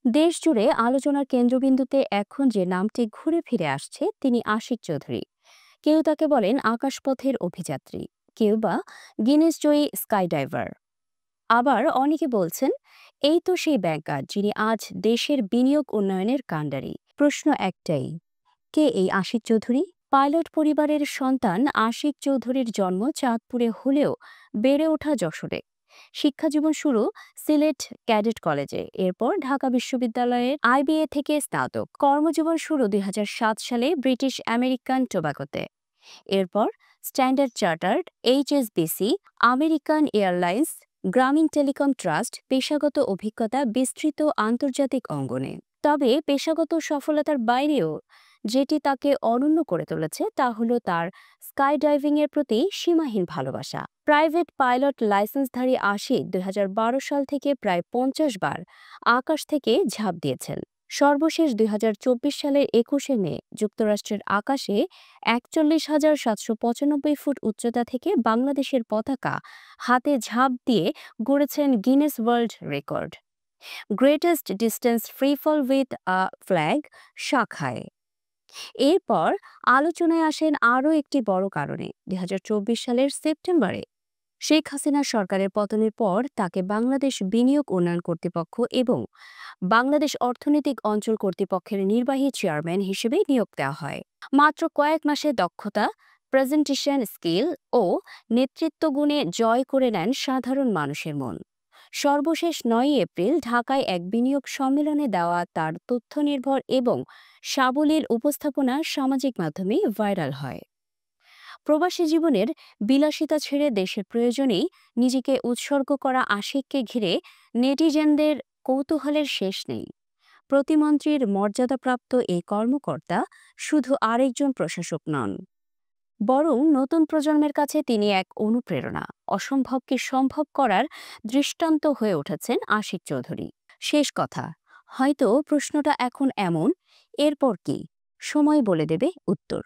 দেশ জুড়ে আলোচনার কেন্দ্রবিন্দুতে এখন যে নামটি ঘুরে ফিরে আসছে তিনি আশিক চৌধুরী। কেউ তাকে বলেন আকাশপথের অভিযাত্রী, কেউ বা গিনেস জয়ী স্কাইডাইভার। আবার অনেকে বলছেন এই তো সেই ব্যাংকার যিনি আজ দেশের বিনিয়োগ উন্নয়নের কাণ্ডারি। প্রশ্ন একটাই, কে এই আশিক চৌধুরী? পাইলট পরিবারের সন্তান আশিক চৌধুরীর জন্ম চাঁদপুরে হলেও বেড়ে ওঠা যশোরে। শিক্ষাজীবন শুরু সিলেট ক্যাডেট কলেজে, এরপর ঢাকা বিশ্ববিদ্যালয়ের আইবিএ থেকে স্নাতক। কর্মজীবন শুরু ২০০৭ সালে ব্রিটিশ আমেরিকান টোবাকোতে, এরপর standard chartered, HSBC, American airlines, গ্রামীণ টেলিকম ট্রাস্ট। পেশাগত অভিজ্ঞতা বিস্তৃত আন্তর্জাতিক অঙ্গনে। তবে পেশাগত সফলতার বাইরেও যেটি তাকে অনন্য করে তুলেছে তা হলো তার স্কাই ডাইভিং এর প্রতি সীমাহীন ভালোবাসা। প্রাইভেট পাইলট লাইসেন্সধারী আশিক ২০১২ সাল থেকে প্রায় ৫০ বার আকাশ থেকে ঝাঁপ দিয়েছেন। সর্বশেষ ২০২৪ সালের ২১শে মে যুক্তরাষ্ট্রের আকাশে ৪১,৭৯৫ ফুট উচ্চতা থেকে বাংলাদেশের পতাকা হাতে ঝাঁপ দিয়ে গড়েছেন Guinness world record, greatest distance free fall with a flag শাখায়। এরপর আলোচনায় আসেন আরও একটি বড় কারণে। ২০২৪ সালের সেপ্টেম্বরে শেখ হাসিনার সরকারের পতনের পর তাকে বাংলাদেশ বিনিয়োগ উন্নয়ন কর্তৃপক্ষ এবং বাংলাদেশ অর্থনৈতিক অঞ্চল কর্তৃপক্ষের নির্বাহী চেয়ারম্যান হিসেবে নিয়োগ দেওয়া হয়। মাত্র কয়েক মাসে দক্ষতা, প্রেজেন্টেশন স্কিল ও নেতৃত্ব গুণে জয় করে নেন সাধারণ মানুষের মন। সর্বশেষ ৯ এপ্রিল ঢাকায় এক বিনিয়োগ সম্মেলনে দেওয়া তার তথ্যনির্ভর এবং সাবলীল উপস্থাপনা সামাজিক মাধ্যমে ভাইরাল হয়। প্রবাসী জীবনের বিলাসিতা ছেড়ে দেশের প্রয়োজনেই নিজেকে উৎসর্গ করা আশিককে ঘিরে নেটিজেনদের কৌতূহলের শেষ নেই। প্রতিমন্ত্রীর মর্যাদাপ্রাপ্ত এই কর্মকর্তা শুধু আরেকজন প্রশাসক নন, বরং নতুন প্রজন্মের কাছে তিনি এক অনুপ্রেরণা। অসম্ভবকে সম্ভব করার দৃষ্টান্ত হয়ে উঠেছেন আশিক চৌধুরী। শেষ কথা, হয়তো প্রশ্নটা এখন এমন, এরপর কি? সময় বলে দেবে উত্তর।